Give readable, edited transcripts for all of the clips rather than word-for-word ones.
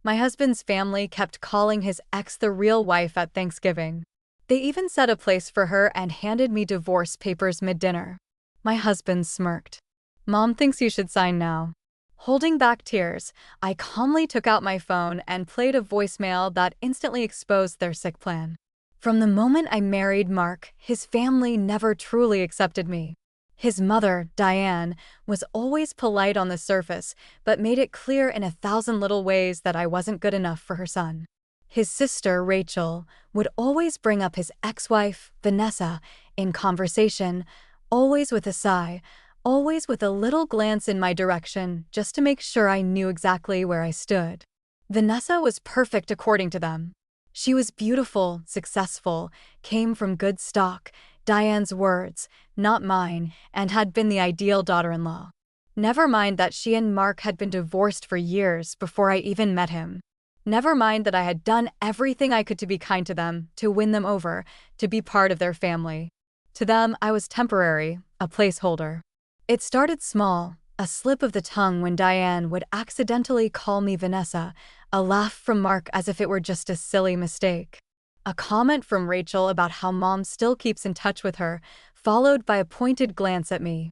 My husband's family kept calling his ex the real wife at Thanksgiving. They even set a place for her and handed me divorce papers mid-dinner. My husband smirked. Mom thinks you should sign now. Holding back tears, I calmly took out my phone and played a voicemail that instantly exposed their sick plan. From the moment I married Mark, his family never truly accepted me. His mother, Diane, was always polite on the surface, but made it clear in 1,000 little ways that I wasn't good enough for her son. His sister, Rachel, would always bring up his ex-wife, Vanessa, in conversation, always with a sigh, always with a little glance in my direction, just to make sure I knew exactly where I stood. Vanessa was perfect according to them. She was beautiful, successful, came from good stock, Diane's words, not mine, and had been the ideal daughter-in-law. Never mind that she and Mark had been divorced for years before I even met him. Never mind that I had done everything I could to be kind to them, to win them over, to be part of their family. To them, I was temporary, a placeholder. It started small, a slip of the tongue when Diane would accidentally call me Vanessa, a laugh from Mark as if it were just a silly mistake. A comment from Rachel about how Mom still keeps in touch with her, followed by a pointed glance at me.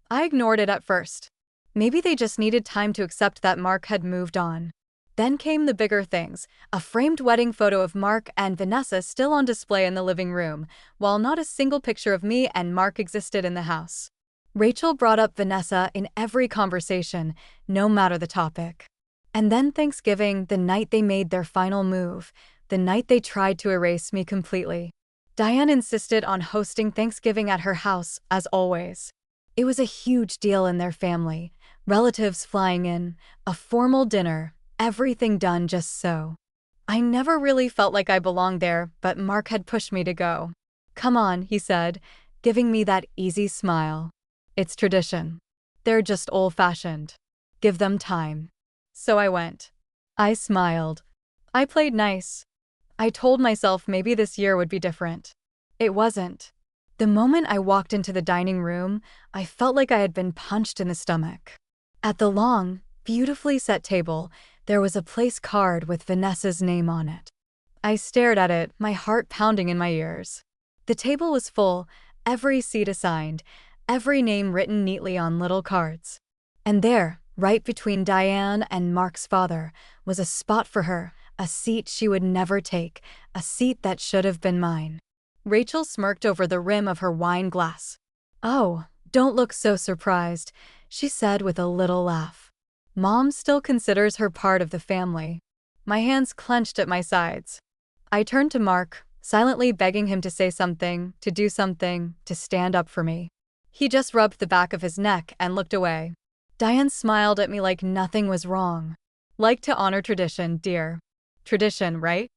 I ignored it at first. Maybe they just needed time to accept that Mark had moved on. Then came the bigger things, a framed wedding photo of Mark and Vanessa still on display in the living room, while not a single picture of me and Mark existed in the house. Rachel brought up Vanessa in every conversation, no matter the topic. And then Thanksgiving, the night they made their final move, the night they tried to erase me completely. Diane insisted on hosting Thanksgiving at her house, as always. It was a huge deal in their family, relatives flying in, a formal dinner, everything done just so. I never really felt like I belonged there, but Mark had pushed me to go. "Come on," he said, giving me that easy smile. "It's tradition. They're just old-fashioned. Give them time." So I went. I smiled. I played nice. I told myself maybe this year would be different. It wasn't. The moment I walked into the dining room, I felt like I had been punched in the stomach. At the long, beautifully set table, there was a place card with Vanessa's name on it. I stared at it, my heart pounding in my ears. The table was full, every seat assigned, every name written neatly on little cards. And there, right between Diane and Mark's father, was a spot for her, a seat she would never take, a seat that should have been mine. Rachel smirked over the rim of her wine glass. "Oh, don't look so surprised," she said with a little laugh. "Mom still considers her part of the family." My hands clenched at my sides. I turned to Mark, silently begging him to say something, to do something, to stand up for me. He just rubbed the back of his neck and looked away. Diane smiled at me like nothing was wrong. "Like to honor tradition, dear." Tradition, right?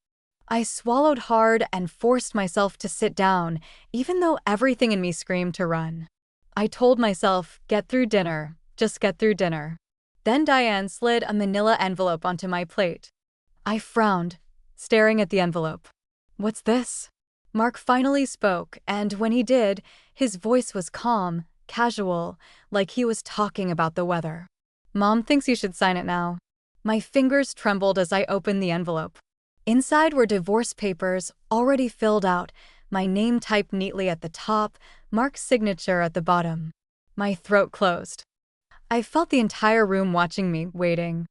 I swallowed hard and forced myself to sit down, even though everything in me screamed to run. I told myself, get through dinner, just get through dinner. Then Diane slid a manila envelope onto my plate. I frowned, staring at the envelope. "What's this?" Mark finally spoke, and when he did, his voice was calm, casual, like he was talking about the weather. "Mom thinks you should sign it now." My fingers trembled as I opened the envelope. Inside were divorce papers, already filled out, my name typed neatly at the top, Mark's signature at the bottom. My throat closed. I felt the entire room watching me, waiting.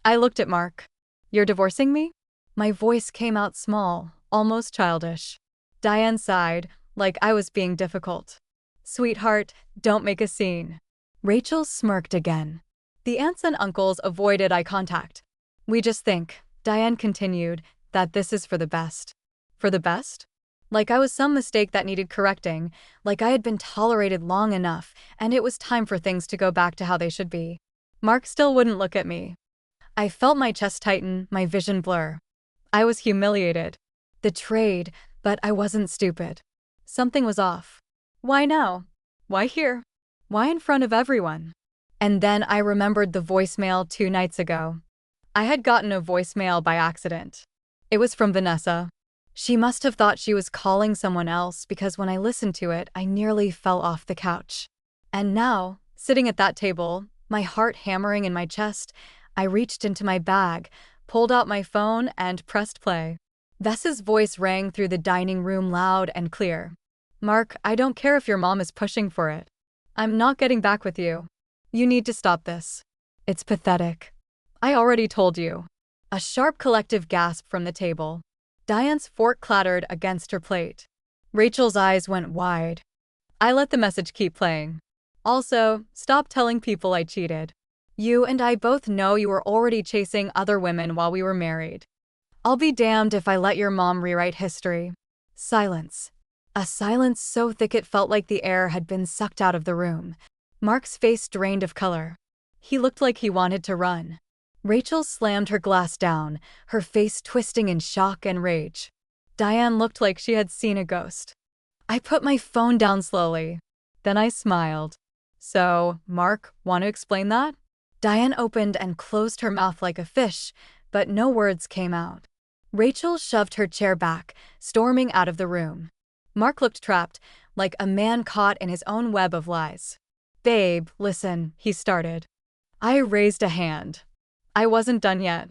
I looked at Mark. "You're divorcing me?" My voice came out small, almost childish. Diane sighed, like I was being difficult. "Sweetheart, don't make a scene." Rachel smirked again. The aunts and uncles avoided eye contact. "We just think," Diane continued, "that this is for the best." For the best? Like I was some mistake that needed correcting, like I had been tolerated long enough, and it was time for things to go back to how they should be. Mark still wouldn't look at me. I felt my chest tighten, my vision blur. I was humiliated. Betrayed, but I wasn't stupid. Something was off. Why now? Why here? Why in front of everyone? And then I remembered the voicemail 2 nights ago. I had gotten a voicemail by accident. It was from Vanessa. She must have thought she was calling someone else because when I listened to it, I nearly fell off the couch. And now, sitting at that table, my heart hammering in my chest, I reached into my bag, pulled out my phone, and pressed play. Vess's voice rang through the dining room loud and clear. "Mark, I don't care if your mom is pushing for it. I'm not getting back with you. You need to stop this. It's pathetic. I already told you." A sharp collective gasp from the table. Diane's fork clattered against her plate. Rachel's eyes went wide. I let the message keep playing. "Also, stop telling people I cheated. You and I both know you were already chasing other women while we were married. I'll be damned if I let your mom rewrite history." Silence. A silence so thick it felt like the air had been sucked out of the room. Mark's face drained of color. He looked like he wanted to run. Rachel slammed her glass down, her face twisting in shock and rage. Diane looked like she had seen a ghost. I put my phone down slowly. Then I smiled. "So, Mark, want to explain that?" Diane opened and closed her mouth like a fish, but no words came out. Rachel shoved her chair back, storming out of the room. Mark looked trapped, like a man caught in his own web of lies. "Babe, listen," he started. I raised a hand. I wasn't done yet.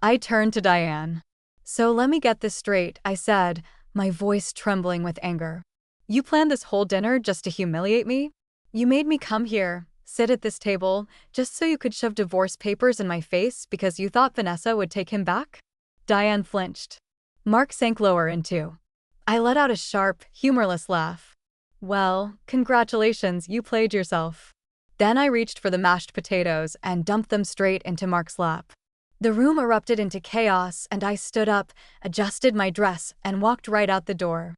I turned to Diane. "So let me get this straight," I said, my voice trembling with anger. "You planned this whole dinner just to humiliate me? You made me come here, sit at this table, just so you could shove divorce papers in my face because you thought Vanessa would take him back?" Diane flinched. Mark sank lower into. I let out a sharp, humorless laugh. "Well, congratulations, you played yourself." Then I reached for the mashed potatoes and dumped them straight into Mark's lap. The room erupted into chaos, and I stood up, adjusted my dress, and walked right out the door.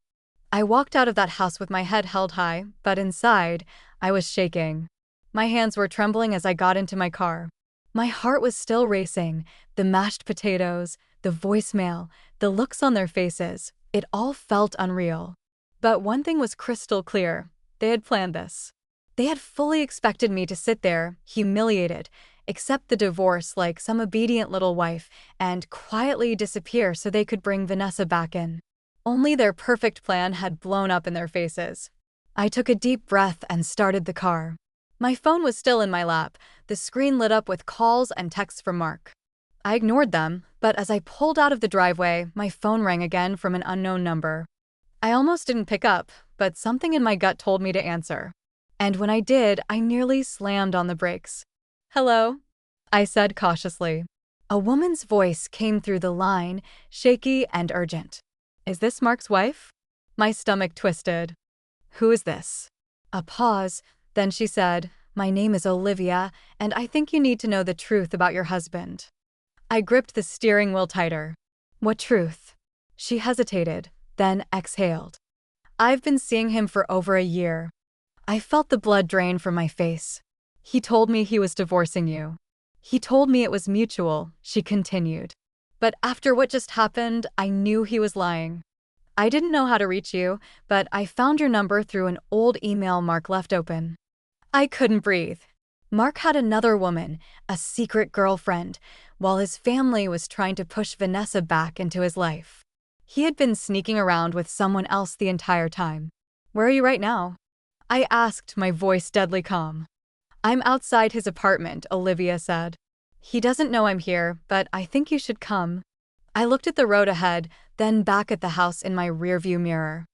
I walked out of that house with my head held high, but inside, I was shaking. My hands were trembling as I got into my car. My heart was still racing. The mashed potatoes, the voicemail, the looks on their faces, it all felt unreal. But one thing was crystal clear. They had planned this. They had fully expected me to sit there, humiliated, accept the divorce like some obedient little wife, and quietly disappear so they could bring Vanessa back in. Only their perfect plan had blown up in their faces. I took a deep breath and started the car. My phone was still in my lap, the screen lit up with calls and texts from Mark. I ignored them, but as I pulled out of the driveway, my phone rang again from an unknown number. I almost didn't pick up, but something in my gut told me to answer. And when I did, I nearly slammed on the brakes. "Hello?" I said cautiously. A woman's voice came through the line, shaky and urgent. "Is this Mark's wife?" My stomach twisted. "Who is this?" A pause, then she said, "My name is Olivia, and I think you need to know the truth about your husband." I gripped the steering wheel tighter. "What truth?" She hesitated, then exhaled. "I've been seeing him for over a year." I felt the blood drain from my face. "He told me he was divorcing you. He told me it was mutual," she continued. "But after what just happened, I knew he was lying. I didn't know how to reach you, but I found your number through an old email Mark left open." I couldn't breathe. Mark had another woman, a secret girlfriend, while his family was trying to push Vanessa back into his life. He had been sneaking around with someone else the entire time. "Where are you right now?" I asked, my voice deadly calm. "I'm outside his apartment," Olivia said. "He doesn't know I'm here, but I think you should come." I looked at the road ahead, then back at the house in my rearview mirror.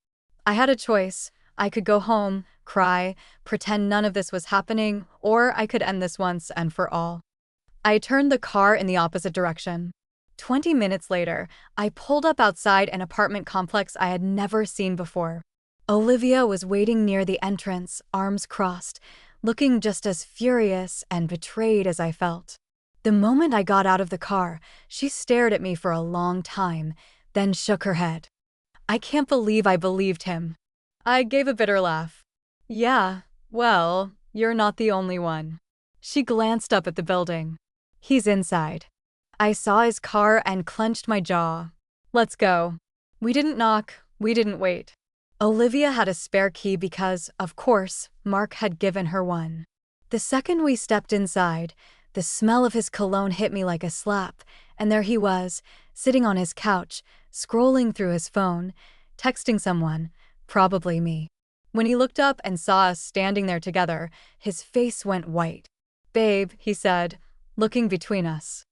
I had a choice. I could go home, cry, pretend none of this was happening, or I could end this once and for all. I turned the car in the opposite direction. 20 minutes later, I pulled up outside an apartment complex I had never seen before. Olivia was waiting near the entrance, arms crossed, looking just as furious and betrayed as I felt. The moment I got out of the car, she stared at me for a long time, then shook her head. I can't believe I believed him. I gave a bitter laugh. "Yeah, well, you're not the only one." She glanced up at the building. "He's inside." I saw his car and clenched my jaw. "Let's go." We didn't knock, we didn't wait. Olivia had a spare key because, of course, Mark had given her one. The second we stepped inside, the smell of his cologne hit me like a slap, and there he was, sitting on his couch, scrolling through his phone, texting someone, probably me. When he looked up and saw us standing there together, his face went white. "Babe," he said, looking between us.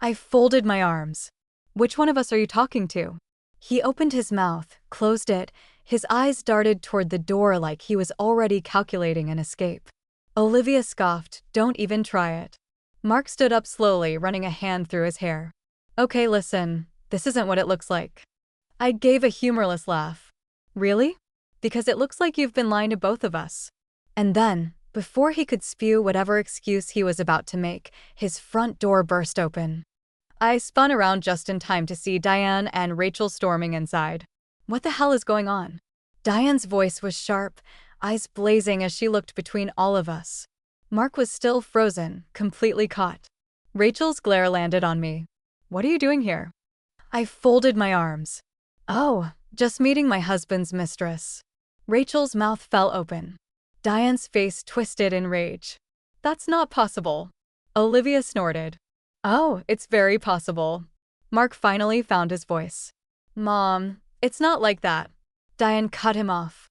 I folded my arms. Which one of us are you talking to? He opened his mouth, closed it, his eyes darted toward the door like he was already calculating an escape. Olivia scoffed, "Don't even try it." Mark stood up slowly, running a hand through his hair. "Okay, listen, this isn't what it looks like." I gave a humorless laugh. "Really? Because it looks like you've been lying to both of us." And then, before he could spew whatever excuse he was about to make, his front door burst open. I spun around just in time to see Diane and Rachel storming inside. "What the hell is going on?" Diane's voice was sharp, eyes blazing as she looked between all of us. Mark was still frozen, completely caught. Rachel's glare landed on me. "What are you doing here?" I folded my arms. "Oh, just meeting my husband's mistress." Rachel's mouth fell open. Diane's face twisted in rage. "That's not possible." Olivia snorted. "Oh, it's very possible." Mark finally found his voice. "Mom, it's not like that." Diane cut him off.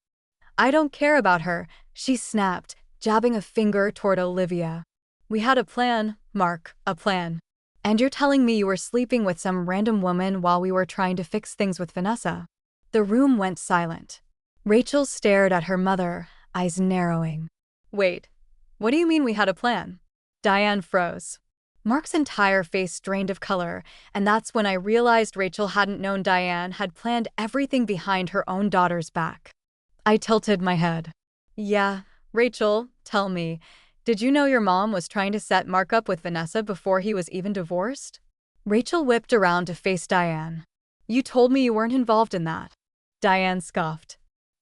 "I don't care about her," she snapped, jabbing a finger toward Olivia. "We had a plan, Mark, a plan. And you're telling me you were sleeping with some random woman while we were trying to fix things with Vanessa?" The room went silent. Rachel stared at her mother, eyes narrowing. "Wait, what do you mean we had a plan?" Diane froze. Mark's entire face drained of color, and that's when I realized Rachel hadn't known Diane had planned everything behind her own daughter's back. I tilted my head. "Yeah, Rachel, tell me, did you know your mom was trying to set Mark up with Vanessa before he was even divorced?" Rachel whipped around to face Diane. "You told me you weren't involved in that." Diane scoffed.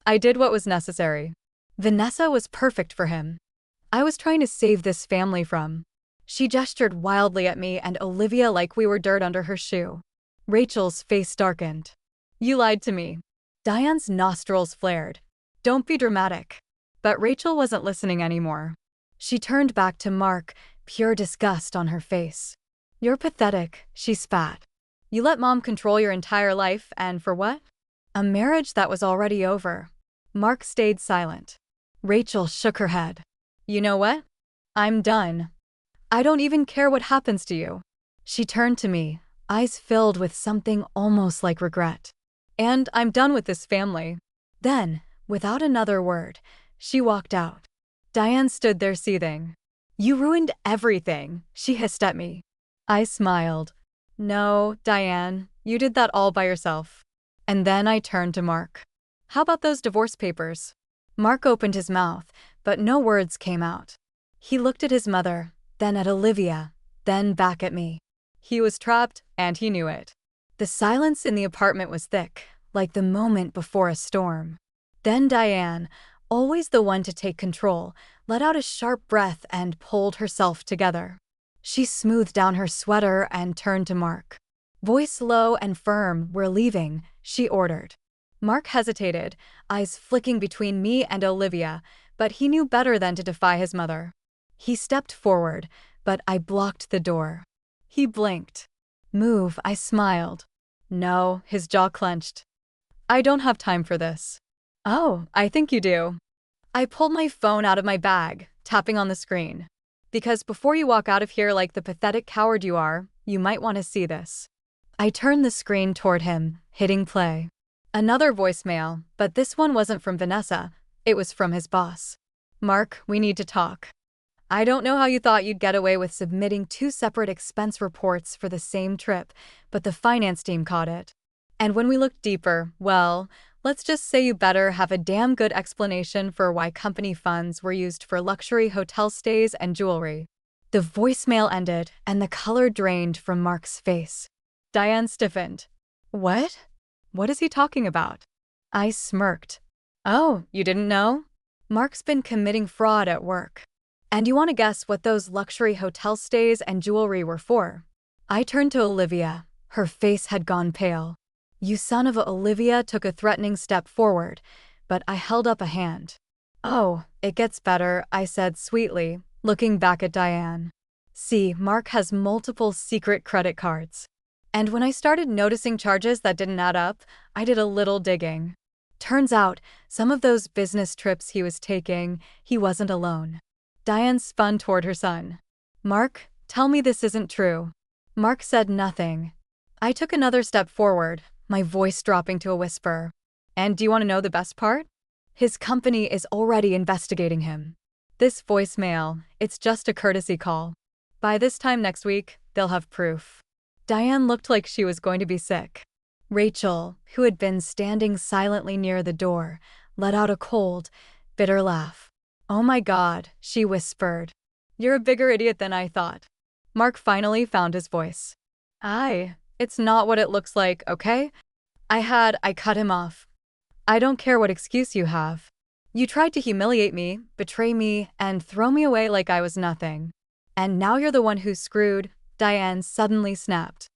"I did what was necessary. Vanessa was perfect for him. I was trying to save this family from." She gestured wildly at me and Olivia like we were dirt under her shoe. Rachel's face darkened. "You lied to me." Diane's nostrils flared. "Don't be dramatic." But Rachel wasn't listening anymore. She turned back to Mark, pure disgust on her face. "You're pathetic," she spat. "You let Mom control your entire life, and for what? A marriage that was already over." Mark stayed silent. Rachel shook her head. "You know what? I'm done. I don't even care what happens to you." She turned to me, eyes filled with something almost like regret. "And I'm done with this family." Then, without another word, she walked out. Diane stood there seething. "You ruined everything," she hissed at me. I smiled. "No, Diane, you did that all by yourself." And then I turned to Mark. "How about those divorce papers?" Mark opened his mouth, but no words came out. He looked at his mother, then at Olivia, then back at me. He was trapped, and he knew it. The silence in the apartment was thick, like the moment before a storm. Then Diane, always the one to take control, let out a sharp breath and pulled herself together. She smoothed down her sweater and turned to Mark. Voice low and firm, "We're leaving," she ordered. Mark hesitated, eyes flicking between me and Olivia, but he knew better than to defy his mother. He stepped forward, but I blocked the door. He blinked. "Move," I smiled. "No," his jaw clenched. "I don't have time for this." "Oh, I think you do." I pulled my phone out of my bag, tapping on the screen. "Because before you walk out of here like the pathetic coward you are, you might want to see this." I turned the screen toward him, hitting play. Another voicemail, but this one wasn't from Vanessa, it was from his boss. "Mark, we need to talk. I don't know how you thought you'd get away with submitting 2 separate expense reports for the same trip, but the finance team caught it. And when we looked deeper, well, let's just say you better have a damn good explanation for why company funds were used for luxury hotel stays and jewelry." The voicemail ended, and the color drained from Mark's face. Diane stiffened. "What? What is he talking about?" I smirked. "Oh, you didn't know? Mark's been committing fraud at work. And you want to guess what those luxury hotel stays and jewelry were for?" I turned to Olivia. Her face had gone pale. "You son of a..." Olivia took a threatening step forward, but I held up a hand. "Oh, it gets better," I said sweetly, looking back at Diane. "See, Mark has multiple secret credit cards." And when I started noticing charges that didn't add up, I did a little digging. Turns out, some of those business trips he was taking, he wasn't alone. Diane spun toward her son. "Mark, tell me this isn't true." Mark said nothing. I took another step forward, my voice dropping to a whisper. And do you want to know the best part? His company is already investigating him. This voicemail, it's just a courtesy call. By this time next week, they'll have proof. Diane looked like she was going to be sick. Rachel, who had been standing silently near the door, let out a cold, bitter laugh. Oh my God, she whispered. You're a bigger idiot than I thought. Mark finally found his voice. It's not what it looks like, okay? I cut him off. I don't care what excuse you have. You tried to humiliate me, betray me, and throw me away like I was nothing. And now you're the one who's screwed, Diane suddenly snapped.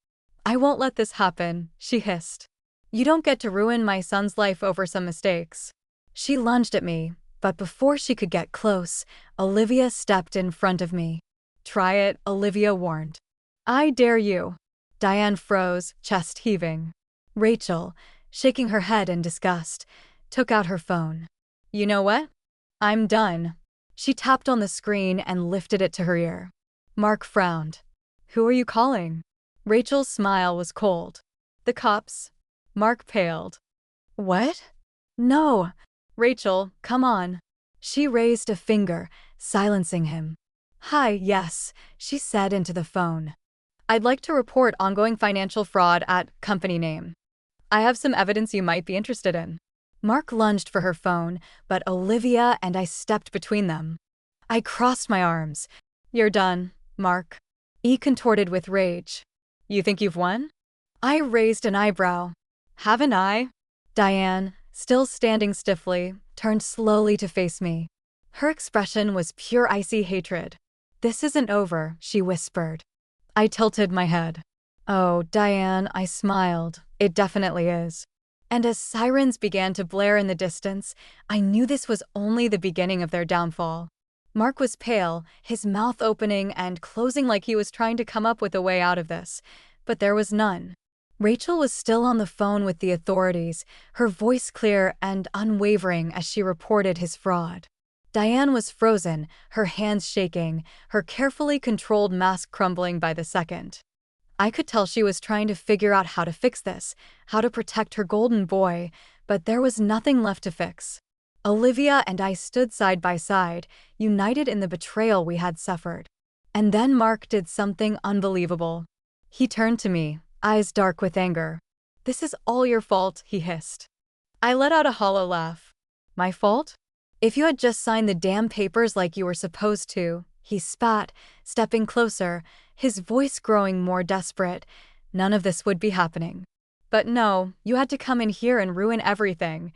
I won't let this happen, she hissed. You don't get to ruin my son's life over some mistakes. She lunged at me, but before she could get close, Olivia stepped in front of me. Try it, Olivia warned. I dare you. Diane froze, chest heaving. Rachel, shaking her head in disgust, took out her phone. You know what? I'm done. She tapped on the screen and lifted it to her ear. Mark frowned. Who are you calling? Rachel's smile was cold. The cops. Mark paled. What? No. Rachel, come on. She raised a finger, silencing him. Hi, yes, she said into the phone. I'd like to report ongoing financial fraud at company name. I have some evidence you might be interested in. Mark lunged for her phone, but Olivia and I stepped between them. I crossed my arms. You're done, Mark. He contorted with rage. You think you've won? I raised an eyebrow. Haven't I? Diane, still standing stiffly, turned slowly to face me. Her expression was pure icy hatred. This isn't over, she whispered. I tilted my head. Oh, Diane, I smiled. It definitely is. And as sirens began to blare in the distance, I knew this was only the beginning of their downfall. Mark was pale, his mouth opening and closing like he was trying to come up with a way out of this, but there was none. Rachel was still on the phone with the authorities, her voice clear and unwavering as she reported his fraud. Diane was frozen, her hands shaking, her carefully controlled mask crumbling by the second. I could tell she was trying to figure out how to fix this, how to protect her golden boy, but there was nothing left to fix. Olivia and I stood side by side, united in the betrayal we had suffered. And then Mark did something unbelievable. He turned to me, eyes dark with anger. This is all your fault, he hissed. I let out a hollow laugh. My fault? If you had just signed the damn papers like you were supposed to, he spat, stepping closer, his voice growing more desperate, none of this would be happening. But no, you had to come in here and ruin everything.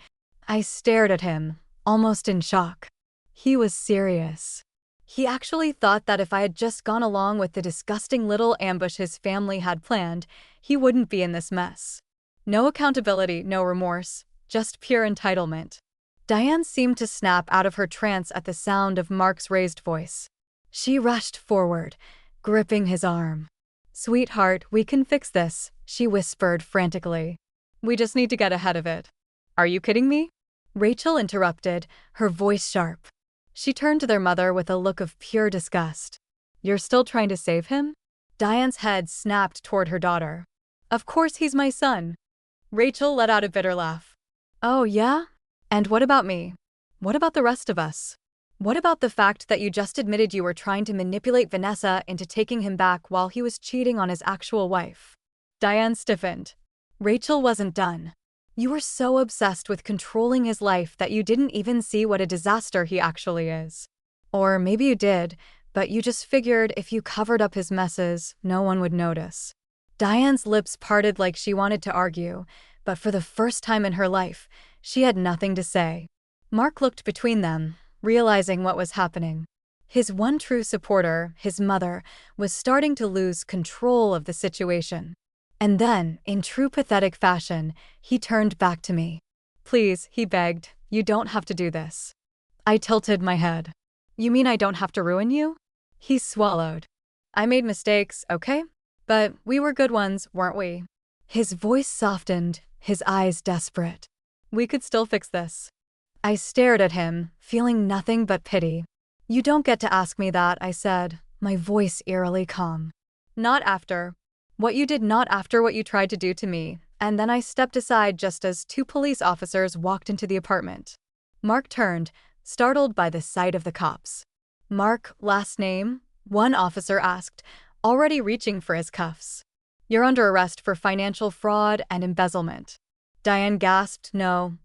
I stared at him, almost in shock. He was serious. He actually thought that if I had just gone along with the disgusting little ambush his family had planned, he wouldn't be in this mess. No accountability, no remorse, just pure entitlement. Diane seemed to snap out of her trance at the sound of Mark's raised voice. She rushed forward, gripping his arm. Sweetheart, we can fix this, she whispered frantically. We just need to get ahead of it. Are you kidding me? Rachel interrupted, her voice sharp. She turned to their mother with a look of pure disgust. You're still trying to save him? Diane's head snapped toward her daughter. Of course he's my son. Rachel let out a bitter laugh. Oh, yeah? And what about me? What about the rest of us? What about the fact that you just admitted you were trying to manipulate Vanessa into taking him back while he was cheating on his actual wife? Diane stiffened. Rachel wasn't done. You were so obsessed with controlling his life that you didn't even see what a disaster he actually is. Or maybe you did, but you just figured if you covered up his messes, no one would notice. Diane's lips parted like she wanted to argue, but for the first time in her life, she had nothing to say. Mark looked between them, realizing what was happening. His one true supporter, his mother, was starting to lose control of the situation. And then, in true pathetic fashion, he turned back to me. Please, he begged, you don't have to do this. I tilted my head. You mean I don't have to ruin you? He swallowed. I made mistakes, okay? But we were good ones, weren't we? His voice softened, his eyes desperate. We could still fix this. I stared at him, feeling nothing but pity. You don't get to ask me that, I said, my voice eerily calm. Not after. What you did not after what you tried to do to me, and then I stepped aside just as two police officers walked into the apartment. Mark turned, startled by the sight of the cops. Mark, last name? One officer asked, already reaching for his cuffs. You're under arrest for financial fraud and embezzlement. Diane gasped, no,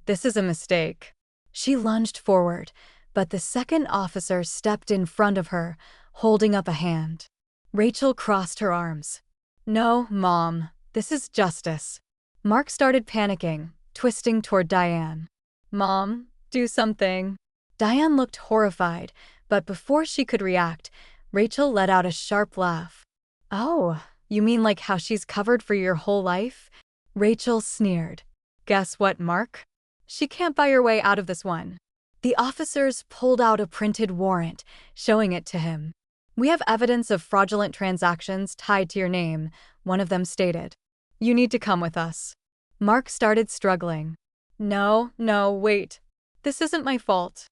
this is a mistake. She lunged forward, but the second officer stepped in front of her, holding up a hand. Rachel crossed her arms. No, Mom, this is justice. Mark started panicking, twisting toward Diane. Mom, do something. Diane looked horrified, but before she could react, Rachel let out a sharp laugh. Oh, you mean like how she's covered for your whole life? Rachel sneered. Guess what, Mark? She can't buy your way out of this one. The officers pulled out a printed warrant, showing it to him. We have evidence of fraudulent transactions tied to your name, one of them stated. You need to come with us. Mark started struggling. No, wait. This isn't my fault.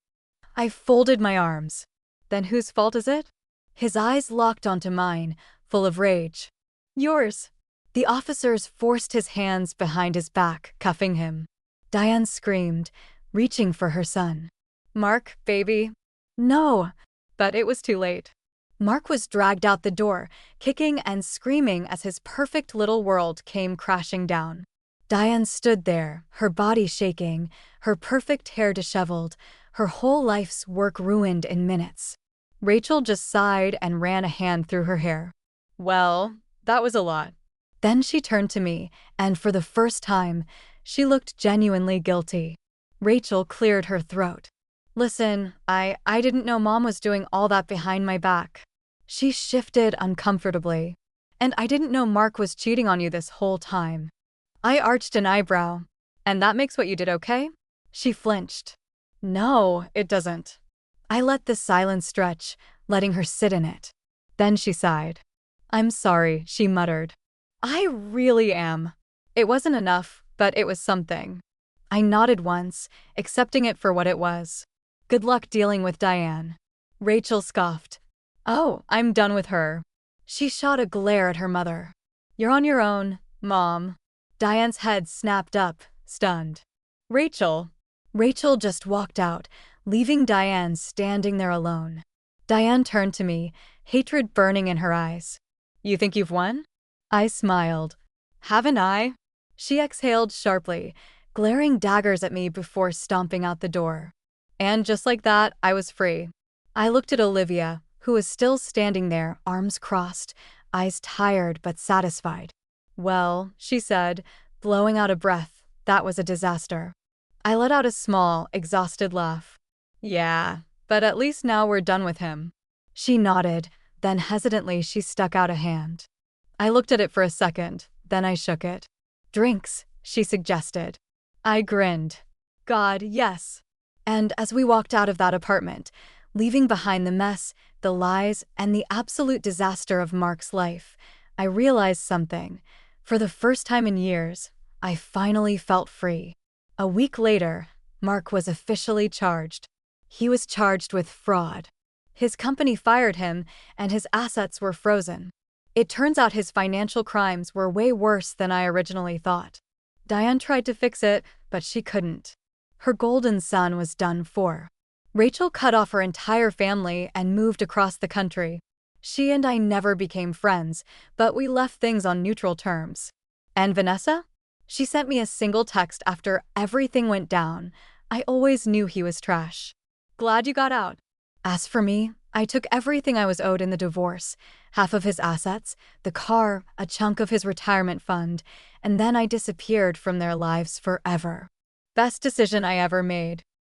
I folded my arms. Then whose fault is it? His eyes locked onto mine, full of rage. Yours. The officers forced his hands behind his back, cuffing him. Diane screamed, reaching for her son. Mark, baby. No. But it was too late. Mark was dragged out the door, kicking and screaming as his perfect little world came crashing down. Diane stood there, her body shaking, her perfect hair disheveled, her whole life's work ruined in minutes. Rachel just sighed and ran a hand through her hair. Well, that was a lot. Then she turned to me, and for the first time, she looked genuinely guilty. Rachel cleared her throat. Listen, I didn't know Mom was doing all that behind my back. She shifted uncomfortably. And I didn't know Mark was cheating on you this whole time. I arched an eyebrow. And that makes what you did okay? She flinched. No, it doesn't. I let the silence stretch, letting her sit in it. Then she sighed. I'm sorry, she muttered. I really am. It wasn't enough, but it was something. I nodded once, accepting it for what it was. Good luck dealing with Diane. Rachel scoffed. Oh, I'm done with her. She shot a glare at her mother. You're on your own, Mom. Diane's head snapped up, stunned. Rachel just walked out, leaving Diane standing there alone. Diane turned to me, hatred burning in her eyes. You think you've won? I smiled. Haven't I? She exhaled sharply, glaring daggers at me before stomping out the door. And just like that, I was free. I looked at Olivia, who was still standing there, arms crossed, eyes tired but satisfied. Well, she said, blowing out a breath, that was a disaster. I let out a small, exhausted laugh. Yeah, but at least now we're done with him. She nodded, then hesitantly she stuck out a hand. I looked at it for a second, then I shook it. Drinks, she suggested. I grinned. God, yes. And as we walked out of that apartment, leaving behind the mess, the lies, and the absolute disaster of Mark's life, I realized something. For the first time in years, I finally felt free. A week later, Mark was officially charged. He was charged with fraud. His company fired him, and his assets were frozen. It turns out his financial crimes were way worse than I originally thought. Diane tried to fix it, but she couldn't. Her golden son was done for. Rachel cut off her entire family and moved across the country. She and I never became friends, but we left things on neutral terms. And Vanessa? She sent me a single text after everything went down. I always knew he was trash. Glad you got out. As for me, I took everything I was owed in the divorce, half of his assets, the car, a chunk of his retirement fund, and then I disappeared from their lives forever. Best decision I ever made.